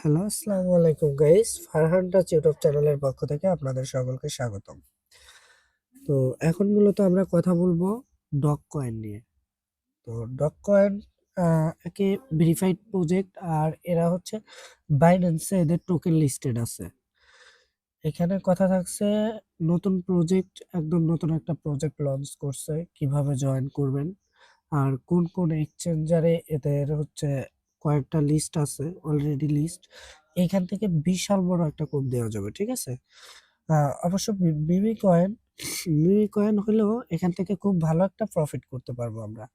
Hello, আসসালামু আলাইকুম guys. Farhan touch YouTube চ্যানেলের পক্ষ থেকে আপনাদের সকলকে স্বাগতম। তো এখন মূলত আমরা কথা বলবো ডগ কয়েন নিয়ে। তো ডগ কয়েন একে ভেরিফাইড প্রজেক্ট, আর এরা হচ্ছে বাইন্যান্সে এদের টোকেন লিস্টেড আছে। এখানে কথা থাকছে নতুন প্রজেক্ট, একদম নতুন একটা প্রজেক্ট লঞ্চ করছে, কিভাবে জয়েন করবেন আর কোন কোন এক্সচেঞ্জারে এদের হচ্ছে কয়েকটা লিস্ট আছে, অলরেডি লিস্ট। এখান থেকে বিশাল বড় একটা কোড দেওয়া যাবে, ঠিক আছে। অবশ্য মিমি কয়েন, মিমি কয়েন হলেও এখান থেকে খুব ভালো একটা প্রফিট করতে পারবো আমরা।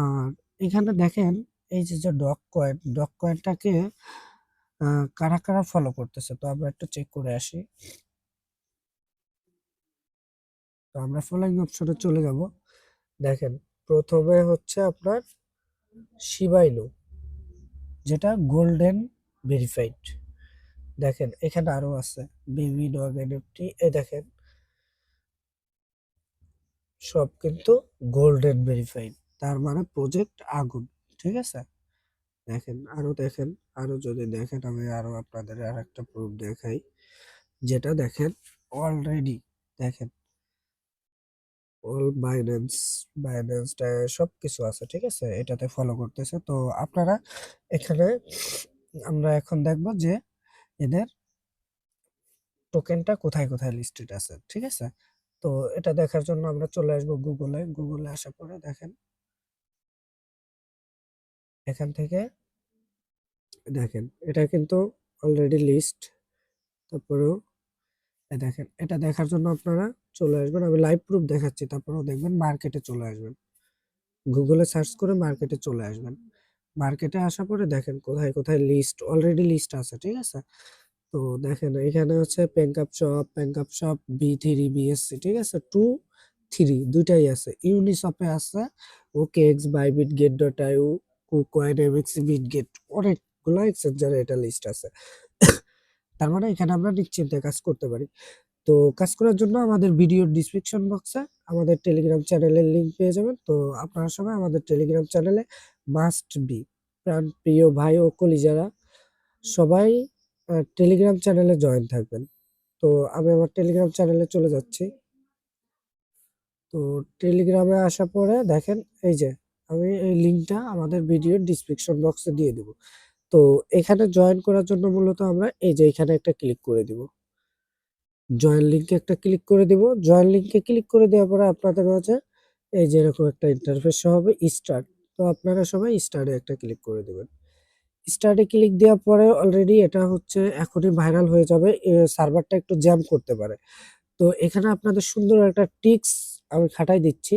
আর এখানে দেখেন, এই যে যে ডগ কয়েন, ডগ কয়েনটাকে কারা কারা ফলো করতেছে, তো আমরা একটু চেক করে আসি। তো আমরা ফলোইং অপশনে চলে যাব। দেখেন, প্রথমে হচ্ছে আপনার শিবাইনু, যেটা গোল্ডেন ভেরিফাইড। দেখেন এখানে আরো আছে বেবি ডগ এনএফটি, এই দেখেন সব কিন্তু গোল্ডেন ভেরিফাইড, তার মানে প্রজেক্ট আগুন, ঠিক আছে। দেখেন আরো, দেখেন আরো, যদি দেখেন আমি আরো আপনাদের আর একটা প্রুফ দেখাই, যেটা দেখেন অলরেডি, দেখেন অল বাইন্যান্স, বাইন্যান্সটায় সবকিছু আছে, ঠিক আছে, এটাতে ফলো করতেছে। তো আপনারা এখানে, আমরা এখন দেখবো যে এদের টোকেনটা কোথায় কোথায় লিস্টেড আছে, ঠিক আছে। তো এটা দেখার জন্য আমরা চলে আসবো গুগলে। গুগলে আসার পরে দেখেন এখান থেকে, দেখেন এটা কিন্তু অলরেডি লিস্ট। তারপরেও দেখেন, এটা দেখার জন্য আপনারা চলে আসবেন, আমি লাইভ প্রুফ দেখাচ্ছি, তারপরেও দেখবেন মার্কেটে চলে আসবেন, গুগলে সার্চ করে মার্কেটে চলে আসবেন। মার্কেটে আসার পরে দেখেন কোথায় কোথায় লিস্ট, অলরেডি লিস্ট আছে, ঠিক আছে। তো দেখেন এখানে হচ্ছে প্যাঙ্কাপ শপ বি3 বিএসসি, ঠিক আছে, 2 3 দুইটাই আছে, ইউনিশপে আছে, ওকেএক্স, বাইবিট, গেট ডট আইও, কুকয়েন, এমএক্সি, বিটগেট, অনেকগুলো এক্সচেঞ্জারে এটা লিস্ট আছে। তার মানে এখানে আমরা নিশ্চিন্তে কাজ করতে পারি। তো কাজ করার জন্য আমাদের ভিডিওর ডিসক্রিপশন বক্সে আমাদের টেলিগ্রাম চ্যানেলের লিংক পেয়ে যাবেন। তো আপনারা সবাই আমাদের টেলিগ্রাম চ্যানেলে মাস্ট বি, প্রাণ প্রিয় ভাই ও কলিজারা সবাই টেলিগ্রাম চ্যানেলে জয়েন থাকবেন। তো আমি আমার টেলিগ্রাম চ্যানেলে চলে যাচ্ছি। তো টেলিগ্রামে আসার পরে দেখেন, এই যে আমি এই লিঙ্কটা আমাদের ভিডিওর ডিসক্রিপশন বক্সে দিয়ে দিব। তো এখানে জয়েন করার জন্য মূলত আমরা এই যে এখানে একটা ক্লিক করে দিব, জয়েন লিঙ্কে একটা ক্লিক করে দিব। জয়েন লিঙ্কে ক্লিক করে দেওয়ার পরে আপনাদের মাঝে এই যে এরকম একটা ইন্টারফেস হবে, স্টার্ট। তো আপনারা সবাই স্টার্টে একটা ক্লিক করে দিবেন। স্টার্টে ক্লিক দেওয়ার পরে অলরেডি এটা হচ্ছে এখনই ভাইরাল হয়ে যাবে, সার্ভারটা একটু জ্যাম করতে পারে। তো এখানে আপনাদের সুন্দর একটা টিক্স আমি খাটাই দিচ্ছি,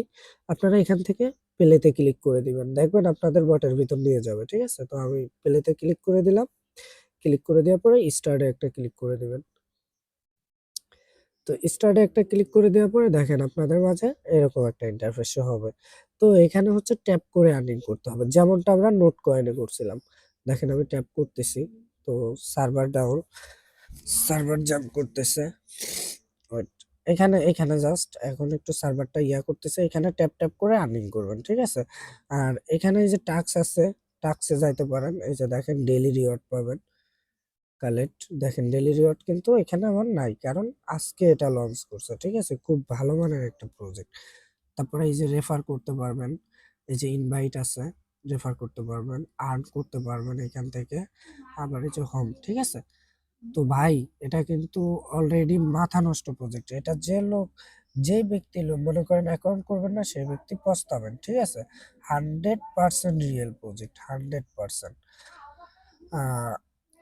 আপনারা এখান থেকে প্লেতে ক্লিক করে দিবেন, দেখবেন আপনাদের বটের ভিতর নিয়ে যাবে, ঠিক আছে। তো আমি প্লেতে ক্লিক করে দিলাম। ক্লিক করে দেওয়ার পরে স্টার্টে একটা ক্লিক করে দিবেন। তো স্টার্টে একটা ক্লিক করে দেওয়ার পরে দেখেন আপনাদের মাঝে এরকম একটা ইন্টারফেস হবে। তো এখানে হচ্ছে ট্যাপ করে আর্নিং করতে হবে, যেমনটা আমরা নোট কয়েনে করছিলাম। দেখেন আমি ট্যাপ করতেছি, তো সার্ভার ডাউন, সার্ভার জ্যাম করতেছে। ওয়েট, এখানে এখানে জাস্ট এখন একটু সার্ভারটা করতেছে, এখানে ট্যাপ ট্যাপ করে আর্নিং করবেন, ঠিক আছে। আর এখানে এই যে টাস্ক আছে, টাস্কে যাইতে পারেন, এই যে দেখেন ডেইলি রিওয়ার্ড পাবেন, কালেক্ট। দেখেন ডেইলি রিওয়ার্ড কিন্তু এখানে আমার নাই, কারণ আজকে এটা লঞ্চ করছে, ঠিক আছে, খুব ভালো মানের একটা প্রজেক্ট। তারপরে এই যে রেফার করতে পারবেন, এই যে ইনভাইট আছে, রেফার করতে পারবেন, আর্ন করতে পারবেন এখান থেকে। আবার এই যে হোম, ঠিক আছে। তো ভাই এটা কিন্তু অলরেডি মাথা নষ্ট প্রজেক্ট, এটা যে লোক, যে ব্যক্তি লোক মনে করেন অ্যাকাউন্ট করবেন না, সেই ব্যক্তি পস্তাবেন, ঠিক আছে। 100% রিয়েল প্রজেক্ট, 100%।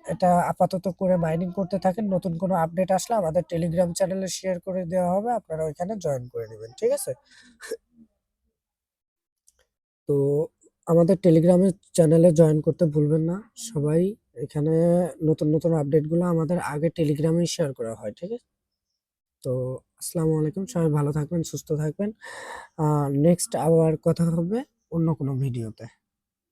এটা আপাতত করে মাইনিং করতে থাকেন, নতুন কোনো আপডেট আসলে আমাদের টেলিগ্রাম চ্যানেলে শেয়ার করে দেওয়া হবে, আপনারা ওইখানে জয়েন করে নেবেন, ঠিক আছে। তো আমাদের টেলিগ্রামের চ্যানেলে জয়েন করতে ভুলবেন না সবাই। এখানে নতুন নতুন আপডেটগুলো আমাদের আগে টেলিগ্রামেই শেয়ার করা হয়, ঠিক আছে। তো আসসালামু আলাইকুম, সবাই ভালো থাকবেন, সুস্থ থাকবেন। নেক্সট আবার কথা হবে অন্য কোনো ভিডিওতে।